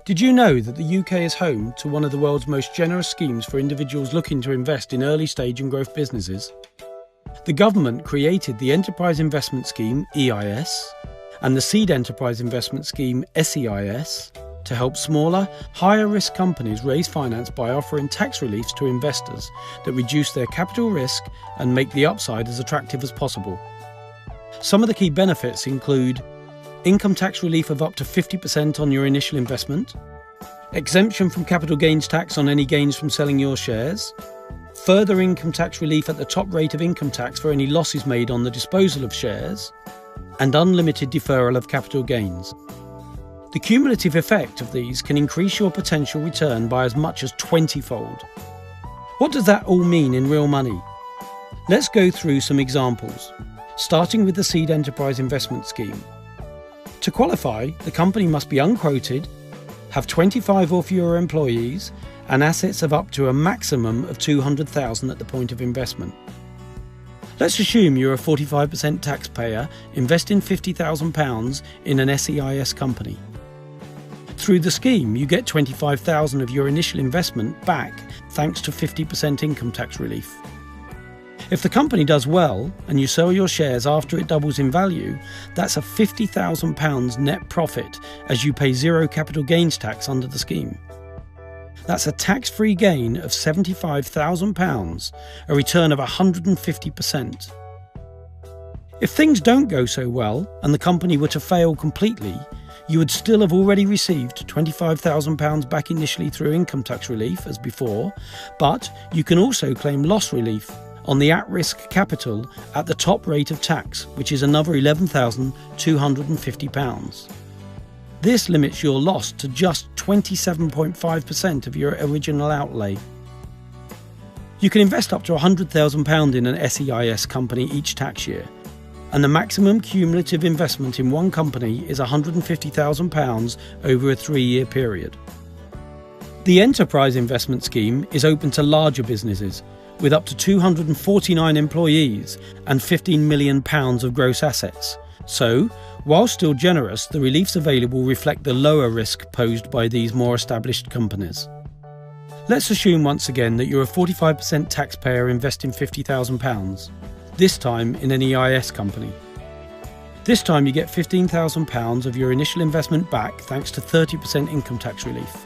Did you know that the UK is home to one of the world's most generous schemes for individuals looking to invest in early stage and growth businesses? The government created the Enterprise Investment Scheme, EIS, and the Seed Enterprise Investment Scheme, SEIS, to help smaller, higher-risk companies raise finance by offering tax reliefs to investors that reduce their capital risk and make the upside as attractive as possible. Some of the key benefits include income tax relief of up to 50% on your initial investment, exemption from capital gains tax on any gains from selling your shares, further income tax relief at the top rate of income tax for any losses made on the disposal of shares, and unlimited deferral of capital gains. The cumulative effect of these can increase your potential return by as much as 20-fold. What does that all mean in real money? Let's go through some examples, starting with the Seed Enterprise Investment Scheme. To qualify, the company must be unquoted, have 25 or fewer employees, and assets of up to a maximum of $200,000 at the point of investment. Let's assume you're a 45% taxpayer investing £50,000 in an SEIS company. Through the scheme, you get $25,000 of your initial investment back thanks to 50% income tax relief. If the company does well and you sell your shares after it doubles in value, that's a £50,000 net profit as you pay zero capital gains tax under the scheme. That's a tax-free gain of £75,000, a return of 150%. If things don't go so well and the company were to fail completely, you would still have already received £25,000 back initially through income tax relief as before, but you can also claim loss relief on the at-risk capital at the top rate of tax, which is another £11,250. This limits your loss to just 27.5% of your original outlay. You can invest up to £100,000 in an SEIS company each tax year, and the maximum cumulative investment in one company is £150,000 over a 3-year period. The Enterprise Investment Scheme is open to larger businesses, with up to 249 employees and £15 million of gross assets. So, while still generous, the reliefs available reflect the lower risk posed by these more established companies. Let's assume once again that you're a 45% taxpayer investing £50,000, this time in an EIS company. This time you get £15,000 of your initial investment back thanks to 30% income tax relief.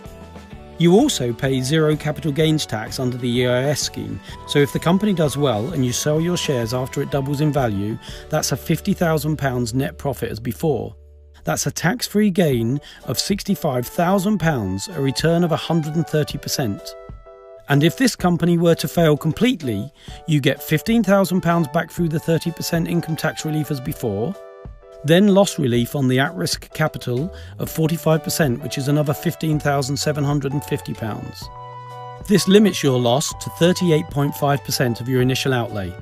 You also pay zero capital gains tax under the EIS scheme, so if the company does well and you sell your shares after it doubles in value, that's a £50,000 net profit as before. That's a tax-free gain of £65,000, a return of 130%. And if this company were to fail completely, you get £15,000 back through the 30% income tax relief as before, then loss relief on the at-risk capital of 45%, which is another £15,750. This limits your loss to 38.5% of your initial outlay.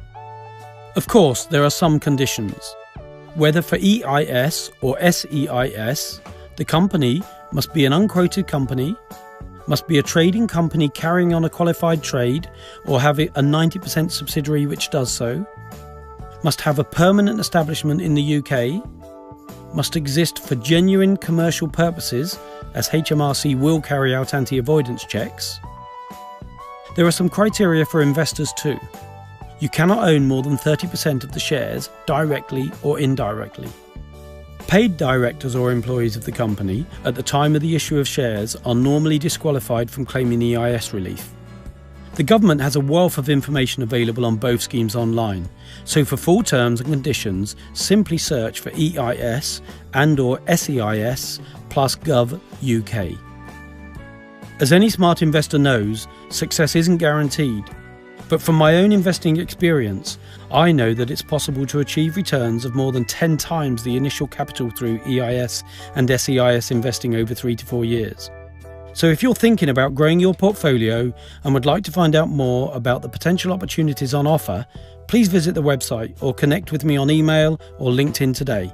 Of course, there are some conditions. Whether for EIS or SEIS, the company must be an unquoted company, must be a trading company carrying on a qualified trade or have a 90% subsidiary which does so, must have a permanent establishment in the UK, must exist for genuine commercial purposes, as HMRC will carry out anti-avoidance checks. There are some criteria for investors too. You cannot own more than 30% of the shares, directly or indirectly. Paid directors or employees of the company at the time of the issue of shares are normally disqualified from claiming EIS relief. The government has a wealth of information available on both schemes online, so for full terms and conditions, simply search for EIS and/or SEIS plus Gov UK. As any smart investor knows, success isn't guaranteed, but from my own investing experience, I know that it's possible to achieve returns of more than 10 times the initial capital through EIS and SEIS investing over 3 to 4 years. So if you're thinking about growing your portfolio and would like to find out more about the potential opportunities on offer, please visit the website or connect with me on email or LinkedIn today.